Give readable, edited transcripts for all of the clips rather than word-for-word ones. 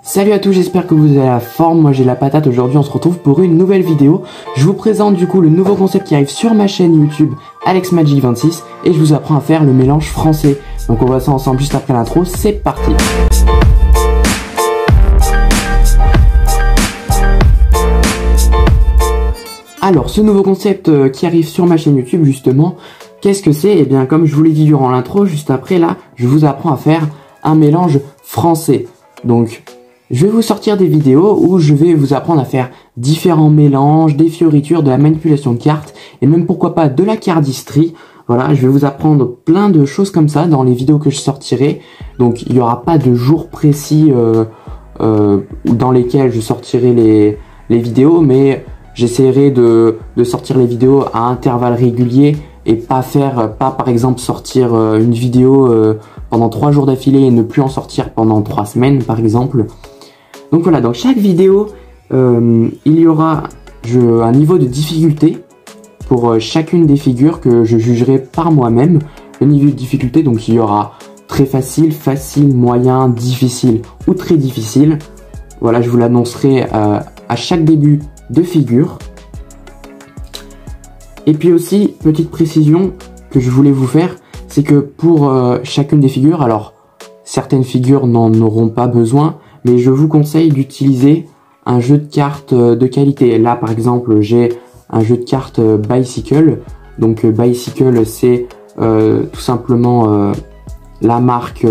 Salut à tous, j'espère que vous avez la forme, moi j'ai la patate. Aujourd'hui on se retrouve pour une nouvelle vidéo. Je vous présente du coup le nouveau concept qui arrive sur ma chaîne YouTube AlexMagic26 et je vous apprends à faire le mélange français. Donc on voit ça ensemble juste après l'intro, c'est parti. Alors ce nouveau concept qui arrive sur ma chaîne YouTube justement, qu'est-ce que c'est? Eh bien comme je vous l'ai dit durant l'intro, juste après là, je vous apprends à faire un mélange français. Donc je vais vous sortir des vidéos où je vais vous apprendre à faire différents mélanges, des fioritures, de la manipulation de cartes et même pourquoi pas de la cardistrie. Voilà, je vais vous apprendre plein de choses comme ça dans les vidéos que je sortirai. Donc il n'y aura pas de jour précis dans lesquels je sortirai les vidéos, mais j'essaierai de sortir les vidéos à intervalles réguliers et pas par exemple sortir une vidéo pendant 3 jours d'affilée et ne plus en sortir pendant 3 semaines par exemple. Donc voilà, dans chaque vidéo, il y aura un niveau de difficulté pour chacune des figures que je jugerai par moi-même. Le niveau de difficulté, donc il y aura très facile, facile, moyen, difficile ou très difficile. Voilà, je vous l'annoncerai à chaque début de figure. Et puis aussi, petite précision que je voulais vous faire, c'est que pour chacune des figures, alors certaines figures n'en auront pas besoin, mais je vous conseille d'utiliser un jeu de cartes de qualité. Là par exemple j'ai un jeu de cartes Bicycle. Donc Bicycle c'est tout simplement la marque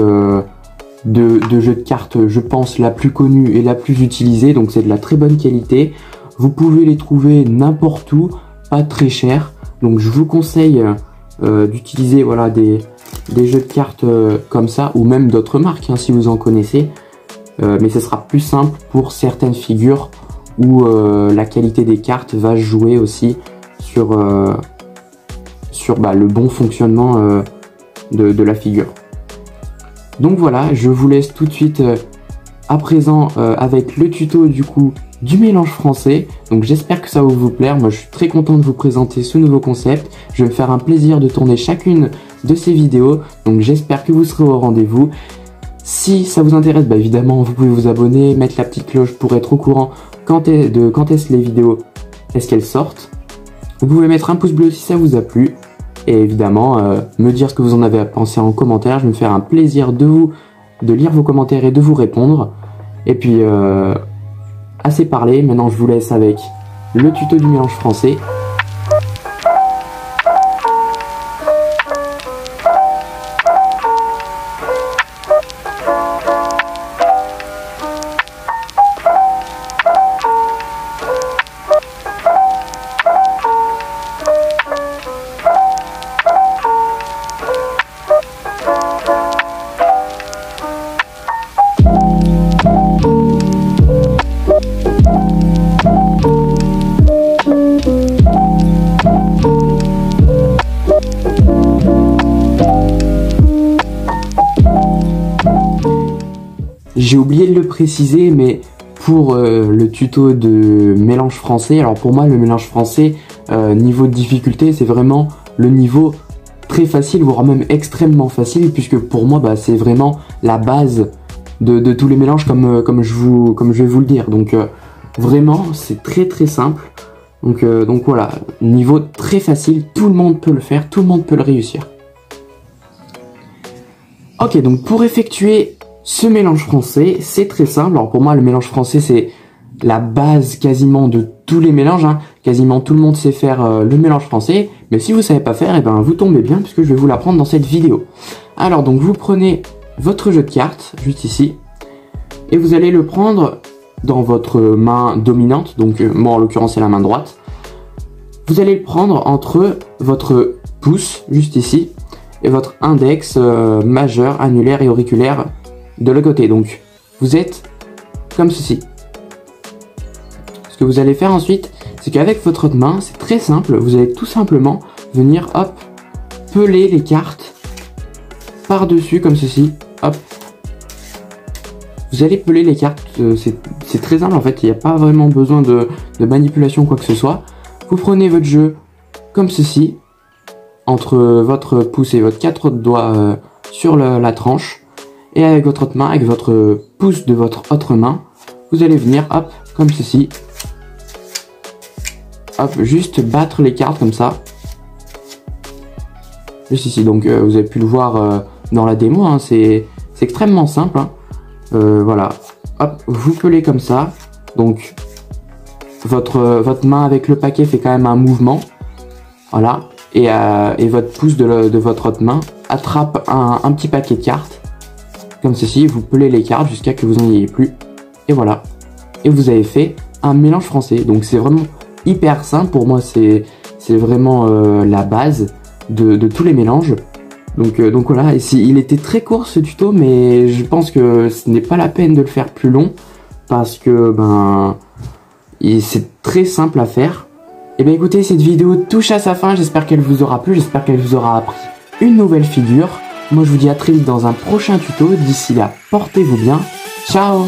de jeu de cartes je pense la plus connue et la plus utilisée. Donc c'est de la très bonne qualité. Vous pouvez les trouver n'importe où, pas très cher. Donc je vous conseille d'utiliser voilà, des jeux de cartes comme ça, ou même d'autres marques hein, si vous en connaissez. Mais ce sera plus simple pour certaines figures où la qualité des cartes va jouer aussi sur le bon fonctionnement de la figure. Donc voilà, je vous laisse tout de suite à présent avec le tuto du coup du mélange français. Donc j'espère que ça va vous plaire. Moi je suis très content de vous présenter ce nouveau concept. Je vais me faire un plaisir de tourner chacune de ces vidéos. Donc j'espère que vous serez au rendez-vous. Si ça vous intéresse, bah évidemment vous pouvez vous abonner, mettre la petite cloche pour être au courant quand est-ce les vidéos est-ce qu'elles sortent. Vous pouvez mettre un pouce bleu si ça vous a plu. Et évidemment me dire ce que vous en avez pensé en commentaire. Je vais me faire un plaisir de lire vos commentaires et de vous répondre. Et puis assez parlé, maintenant je vous laisse avec le tuto du mélange français. J'ai oublié de le préciser, mais pour le tuto de mélange français, alors pour moi le mélange français, niveau de difficulté, c'est vraiment le niveau très facile, voire même extrêmement facile, puisque pour moi bah, c'est vraiment la base de tous les mélanges comme je vais vous le dire. Donc vraiment c'est très très simple. Donc voilà, niveau très facile, tout le monde peut le faire, tout le monde peut le réussir. Ok, donc pour effectuer ce mélange français, c'est très simple. Alors pour moi, le mélange français, c'est la base quasiment de tous les mélanges. Hein. Quasiment tout le monde sait faire le mélange français. Mais si vous ne savez pas faire, eh ben, vous tombez bien puisque je vais vous l'apprendre dans cette vidéo. Alors donc vous prenez votre jeu de cartes, juste ici, et vous allez le prendre dans votre main dominante. Donc moi en l'occurrence c'est la main droite. Vous allez le prendre entre votre pouce, juste ici, et votre index majeur, annulaire et auriculaire de l'autre côté. Donc vous êtes comme ceci. Ce que vous allez faire ensuite, c'est qu'avec votre autre main, c'est très simple, vous allez tout simplement venir hop peler les cartes par dessus comme ceci. Hop, vous allez peler les cartes, c'est très simple en fait, il n'y a pas vraiment besoin de manipulation quoi que ce soit. Vous prenez votre jeu comme ceci, entre votre pouce et votre 4 autres doigts sur la tranche. Et avec votre autre main, avec votre pouce de votre autre main, vous allez venir, hop, comme ceci. Hop, juste battre les cartes comme ça. Juste ici, donc vous avez pu le voir dans la démo, hein, c'est extrêmement simple. Hein. Voilà, hop, vous pelez comme ça. Donc, votre main avec le paquet fait quand même un mouvement. Voilà, et votre pouce de votre autre main attrape un petit paquet de cartes. Comme ceci, vous pelez les cartes jusqu'à que vous n'en ayez plus. Et voilà. Et vous avez fait un mélange français. Donc c'est vraiment hyper simple. Pour moi, c'est vraiment la base de tous les mélanges. Donc voilà, il était très court ce tuto, mais je pense que ce n'est pas la peine de le faire plus long. Parce que c'est très simple à faire. Et bien écoutez, cette vidéo touche à sa fin. J'espère qu'elle vous aura plu. J'espère qu'elle vous aura appris une nouvelle figure. Moi je vous dis à très vite dans un prochain tuto. D'ici là, portez-vous bien. Ciao!